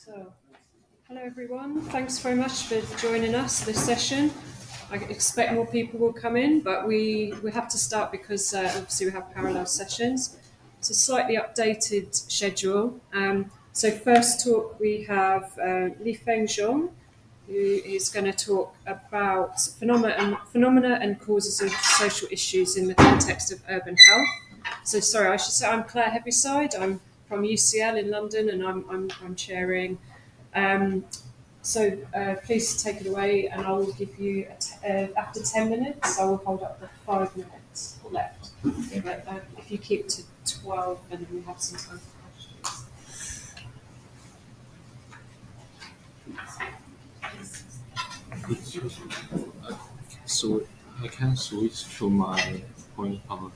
So, hello everyone. Thanks very much for joining us this session. I expect more people will come in, but we have to start because obviously we have parallel sessions. It's a slightly updated schedule. So first talk we have Lifeng, who is going to talk about phenomena and causes of social issues in the context of urban health. So sorry, I should say I'm Claire Heaviside. I'm from UCL in London, and I'm chairing. Um, Please take it away, and I will give you after 10 minutes. I will hold up the 5 minutes left. But if you keep to 12, then we have some time for questions. So I can switch to my point power.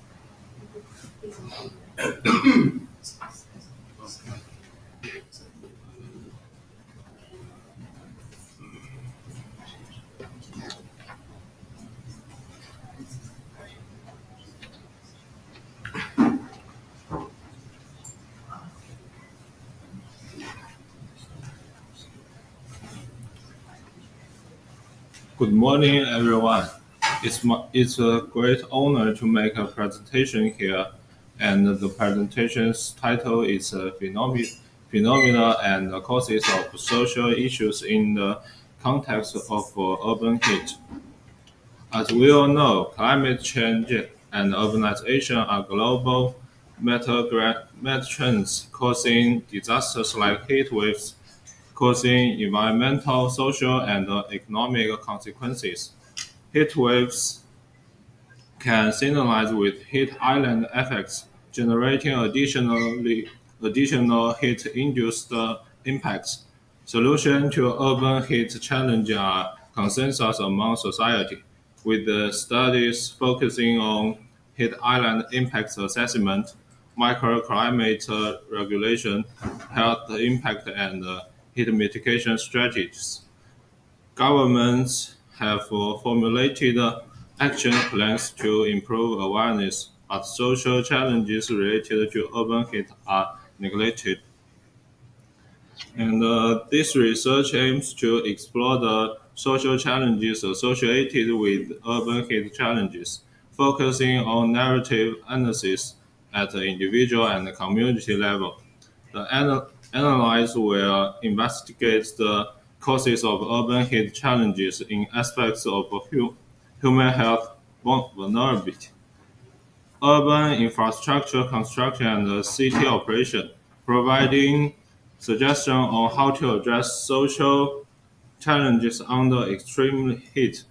Good morning, everyone. It's a great honor to make a presentation here, and the presentation's title is Phenomena and the Causes of Social Issues in the Context of Urban Heat. As we all know, climate change and urbanization are global meta-trends causing disasters like heat waves, causing environmental, social, and economic consequences. Heat waves can synchronize with heat island effects, generating additional heat-induced impacts. Solutions to urban heat challenges are consensus among society, with the studies focusing on heat island impacts assessment, microclimate regulation, health impact, and heat mitigation strategies. Governments have formulated action plans to improve awareness, but social challenges related to urban heat are neglected. And this research aims to explore the social challenges associated with urban heat challenges, focusing on narrative analysis at the individual and community level. The analysis will investigate the causes of urban heat challenges in aspects of human health vulnerability, urban infrastructure construction, and city operation, providing suggestions on how to address social challenges under extreme heat.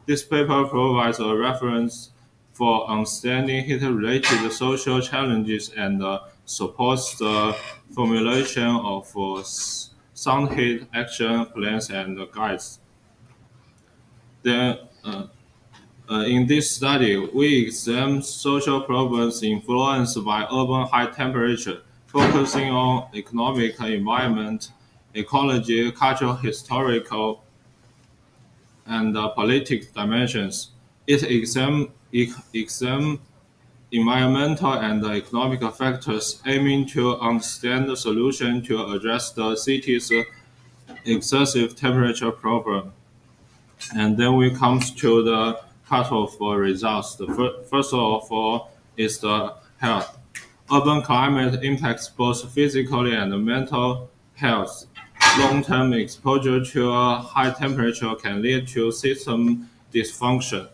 This paper provides a reference for understanding heat-related social challenges and supports the formulation of sound heat action plans and guides. Then, in this study, we examine social problems influenced by urban high temperature, focusing on economic, environment, ecology, cultural, historical, and political dimensions. It examines environmental and economic factors, aiming to understand the solution to address the city's excessive temperature problem. And then we come to the cutoff for results. The first of all is the health. Urban climate impacts both physical and mental health. Long-term exposure to a high temperature can lead to system dysfunction,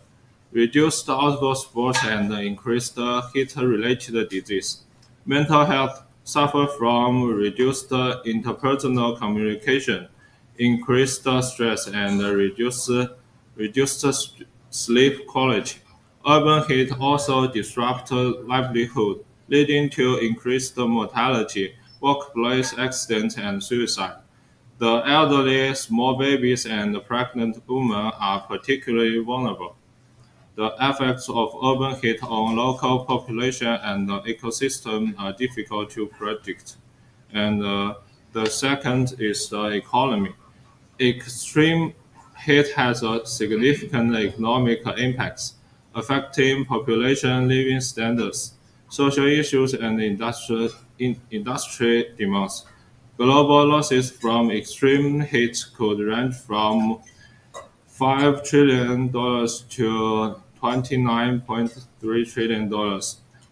reduced outdoor sports, and increased heat-related disease. Mental health suffers from reduced interpersonal communication, increased stress, and reduced sleep quality. Urban heat also disrupts livelihood, leading to increased mortality, workplace accidents, and suicide. The elderly, small babies, and pregnant women are particularly vulnerable. The effects of urban heat on local population and the ecosystem are difficult to predict. And the second is the economy. Extreme heat has a significant economic impacts, affecting population living standards, social issues, and industry demands. Global losses from extreme heat could range from $5 trillion to $29.3 trillion.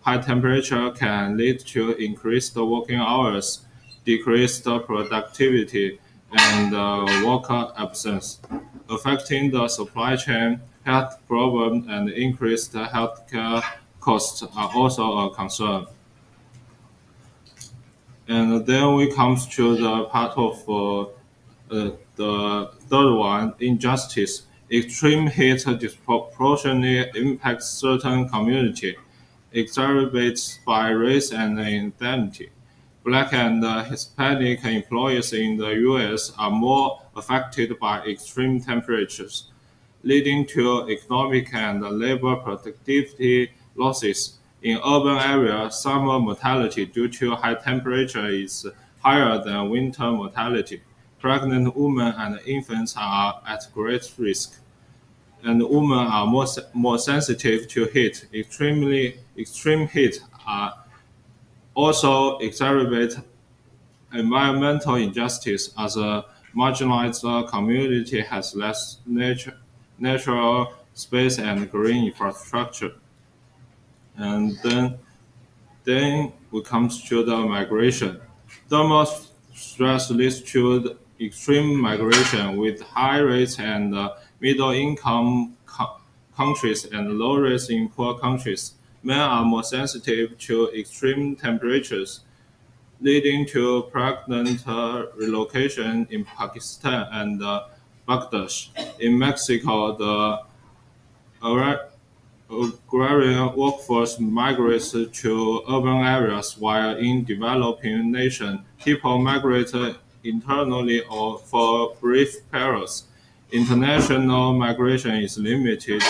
High temperature can lead to increased working hours, decreased productivity, and worker absence, affecting the supply chain. Health problems and increased healthcare costs are also a concern. And then we comes to the part of the third one, injustice. Extreme heat disproportionately impacts certain community, exacerbates by race and ethnicity. Black and Hispanic employees in the U.S. are more affected by extreme temperatures, leading to economic and labor productivity losses. In urban areas, summer mortality due to high temperature is higher than winter mortality. Pregnant women and infants are at great risk, and women are more sensitive to heat. Extreme heat also exacerbate environmental injustice as a marginalized community has less natural space and green infrastructure. And then we come to the migration. Thermal stress leads to the extreme migration with high rates in middle income countries and low rates in poor countries. Men are more sensitive to extreme temperatures, leading to pregnant relocation in Pakistan and Bangladesh. In Mexico, the agrarian workforce migrates to urban areas, while in developing nations, people migrate internally or for brief periods. International migration is limited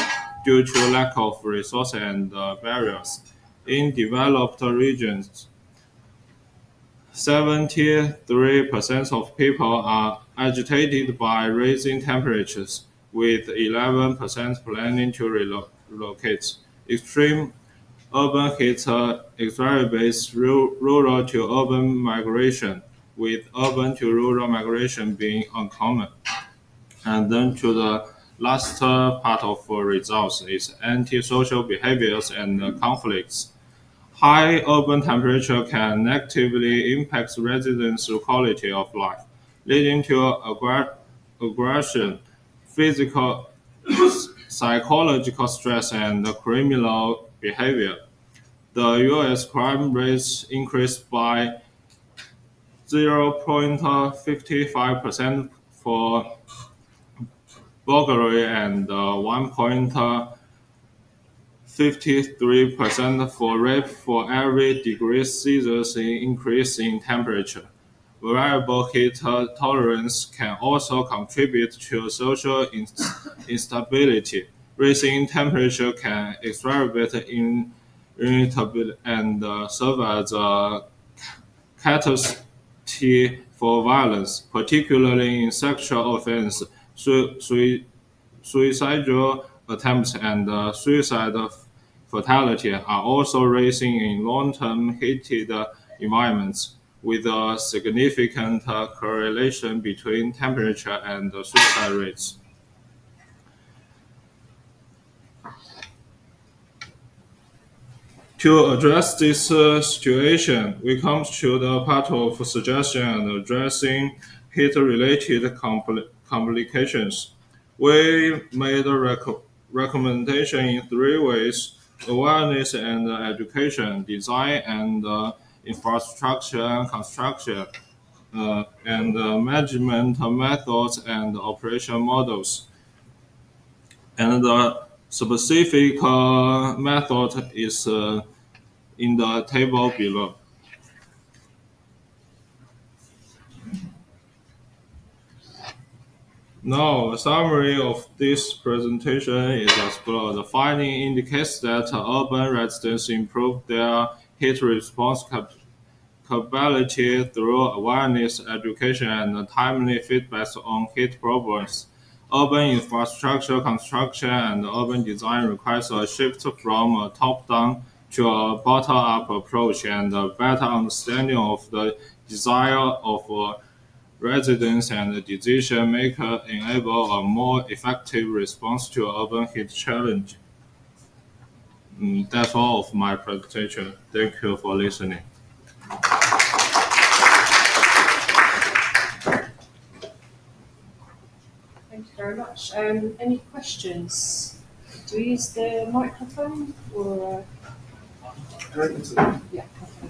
due to lack of resources and barriers. In developed regions, 73% of people are agitated by rising temperatures, with 11% planning to relocate. Extreme urban heat exacerbates rural to urban migration, with urban to rural migration being uncommon. And then to the last part of results is antisocial behaviors and conflicts. High urban temperature can negatively impact residents' quality of life, leading to aggression, physical, psychological stress, and criminal behavior. The U.S. crime rate increased by 0.55% for burglary and 1.53% for rape for every degree Celsius increase in temperature. Variable heat tolerance can also contribute to social instability. Rising temperature can exacerbate irritability and serve as a catalyst for violence, particularly in sexual offense, suicidal attempts, and suicide fatality are also rising in long-term heated environments, with a significant correlation between temperature and suicide rates. To address this situation, we come to the part of suggestion and addressing heat-related complications. We made a recommendation in three ways: awareness and education, design and infrastructure construction, and management methods and operation models. And the specific method is in the table below. Now, a summary of this presentation is as follows. The finding indicates that urban residents improve their heat response capability through awareness, education, and timely feedback on heat problems. Urban infrastructure construction and urban design requires a shift from a top-down to a bottom-up approach and a better understanding of the desire of residents and decision makers enable a more effective response to urban heat challenge. That's all of my presentation. Thank you for listening. Thank you very much. Any questions? Do we use the microphone or? Yeah. Okay.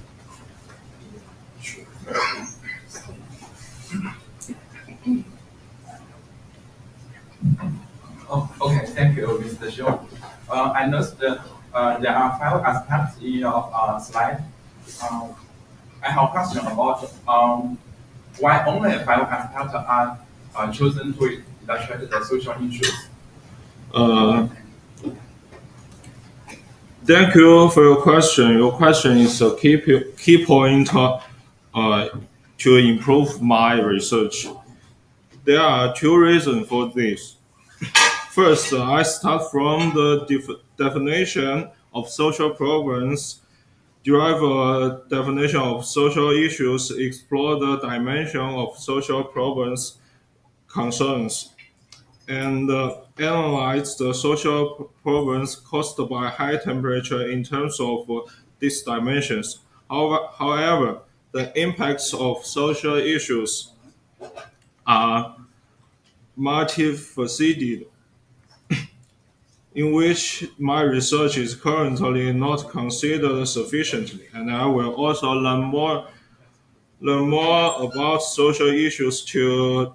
Oh, okay. Thank you, Mr. Xiong. I noticed that there are 5 aspects in your slide. I have a question about why only 5 aspects are chosen to illustrate the social issues. Thank you for your question. Your question is a key point to improve my research. There are 2 reasons for this. First, I start from the definition of social problems, derive a definition of social issues, explore the dimension of social problems concerns, and analyze the social problems caused by high temperature in terms of these dimensions. However, the impacts of social issues are multifaceted, in which my research is currently not considered sufficiently, and I will also learn more about social issues to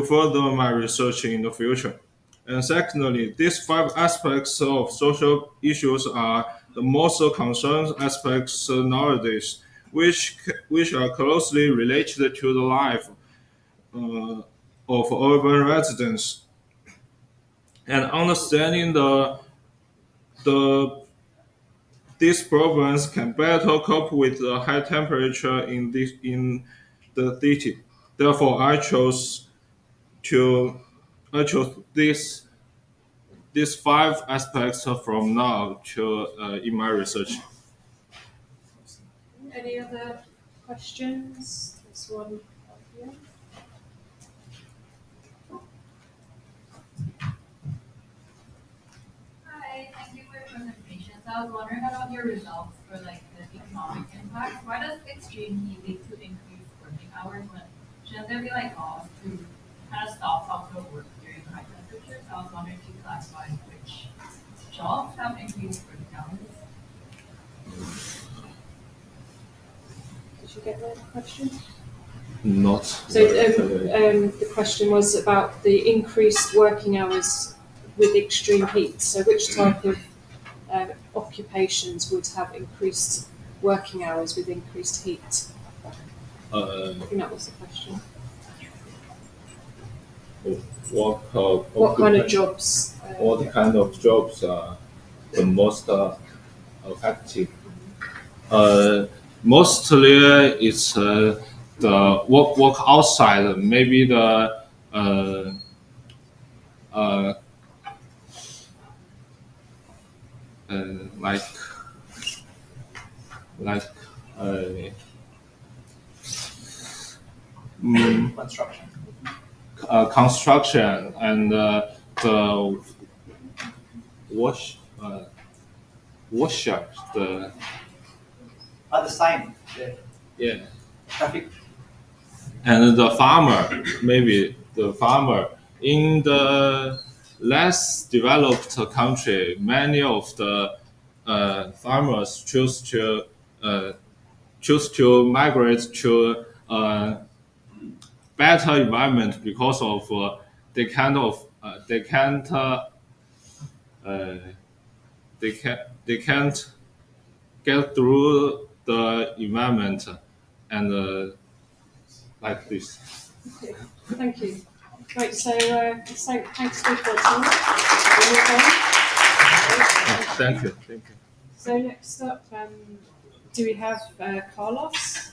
further my research in the future. And secondly, these 5 aspects of social issues are the most concerned aspects nowadays, which are closely related to the life uh, of urban residents. And understanding the these problems can better cope with the high temperature in the city. Therefore, to I chose these 5 aspects from now to in my research. Any other questions? This one here. Hi, thank you for your presentation. So I was wondering about your results for like the economic impact. Why does extreme heat lead to increased working hours when shouldn't there be like laws to kind of stop household work during high temperatures? So I was wondering if you classify which jobs have increased working hours. Did you get the question? Not So the question was about the increased working hours with extreme heat. So which type of occupations would have increased working hours with increased heat? I think that was the question. what Kind of jobs? what kind of jobs are the most effective? Mostly it's the work outside, maybe the uh, like like uh, Construction. construction and the wash washer, the The sign, the yeah, traffic. and the farmer, maybe the farmer in the less developed country, many of the farmers uh, choose to migrate to better environment because of they can't uh, they can't get through the environment and like this. Okay, thank you. Right, so thanks for your time. We'll move on. Thank you. So next up, do we have Carlos?